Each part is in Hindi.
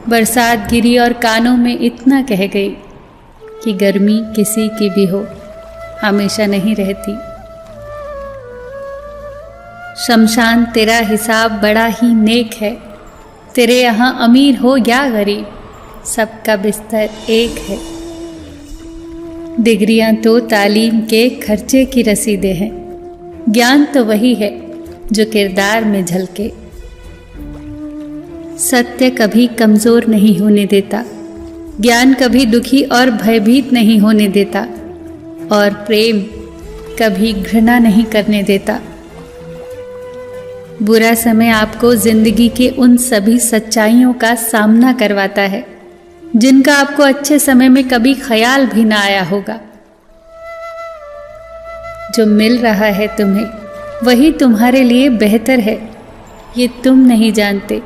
बरसात गिरी और कानों में इतना कह गई कि गर्मी किसी की भी हो, हमेशा नहीं रहती। शमशान तेरा हिसाब बड़ा ही नेक है, तेरे यहाँ अमीर हो या गरीब, सबका बिस्तर एक है। डिग्रियां तो तालीम के खर्चे की रसीदें हैं, ज्ञान तो वही है जो किरदार में झलके। सत्य कभी कमजोर नहीं होने देता, ज्ञान कभी दुखी और भयभीत नहीं होने देता, और प्रेम कभी घृणा नहीं करने देता। बुरा समय आपको जिंदगी के उन सभी सच्चाइयों का सामना करवाता है जिनका आपको अच्छे समय में कभी ख्याल भी ना आया होगा। जो मिल रहा है तुम्हें वही तुम्हारे लिए बेहतर है, ये तुम नहीं जानते,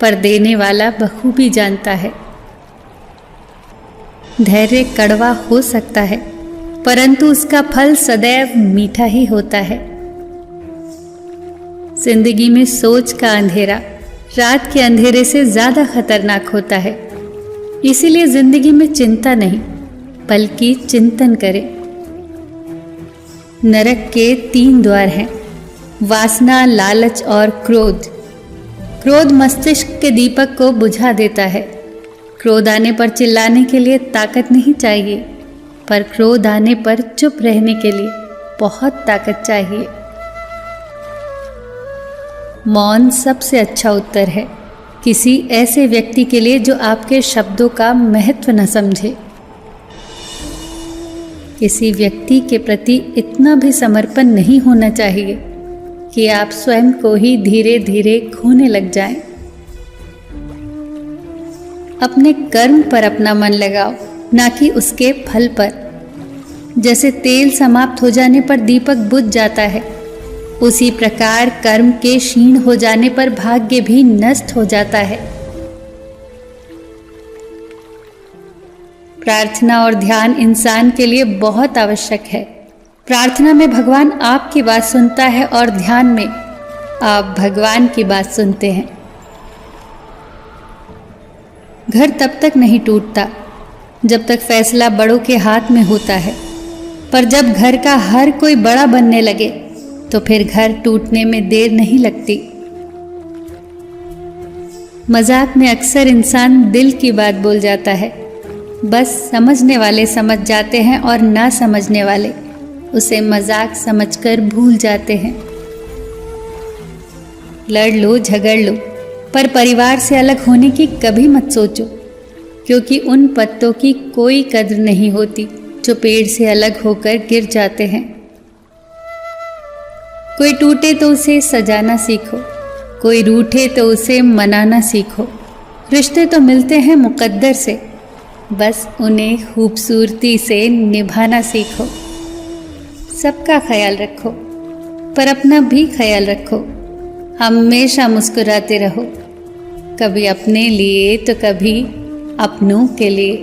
पर देने वाला बखूबी जानता है। धैर्य कड़वा हो सकता है, परंतु उसका फल सदैव मीठा ही होता है। जिंदगी में सोच का अंधेरा रात के अंधेरे से ज्यादा खतरनाक होता है, इसीलिए जिंदगी में चिंता नहीं बल्कि चिंतन करें। नरक के 3 द्वार हैं, वासना, लालच और क्रोध। क्रोध मस्तिष्क के दीपक को बुझा देता है। क्रोध आने पर चिल्लाने के लिए ताकत नहीं चाहिए, पर क्रोध आने पर चुप रहने के लिए बहुत ताकत चाहिए। मौन सबसे अच्छा उत्तर है किसी ऐसे व्यक्ति के लिए जो आपके शब्दों का महत्व न समझे। किसी व्यक्ति के प्रति इतना भी समर्पण नहीं होना चाहिए कि आप स्वयं को ही धीरे धीरे खोने लग जाएं। अपने कर्म पर अपना मन लगाओ, ना कि उसके फल पर। जैसे तेल समाप्त हो जाने पर दीपक बुझ जाता है, उसी प्रकार कर्म के क्षीण हो जाने पर भाग्य भी नष्ट हो जाता है। प्रार्थना और ध्यान इंसान के लिए बहुत आवश्यक है। प्रार्थना में भगवान आपकी बात सुनता है और ध्यान में आप भगवान की बात सुनते हैं। घर तब तक नहीं टूटता जब तक फैसला बड़ों के हाथ में होता है, पर जब घर का हर कोई बड़ा बनने लगे तो फिर घर टूटने में देर नहीं लगती। मजाक में अक्सर इंसान दिल की बात बोल जाता है, बस समझने वाले समझ जाते हैं और ना समझने वाले उसे मजाक समझकर भूल जाते हैं। लड़ लो, झगड़ लो, पर परिवार से अलग होने की कभी मत सोचो, क्योंकि उन पत्तों की कोई कद्र नहीं होती जो पेड़ से अलग होकर गिर जाते हैं। कोई टूटे तो उसे सजाना सीखो, कोई रूठे तो उसे मनाना सीखो। रिश्ते तो मिलते हैं मुकद्दर से, बस उन्हें खूबसूरती से निभाना सीखो। सबका ख्याल रखो, पर अपना भी ख्याल रखो। हमेशा मुस्कुराते रहो, कभी अपने लिए तो कभी अपनों के लिए।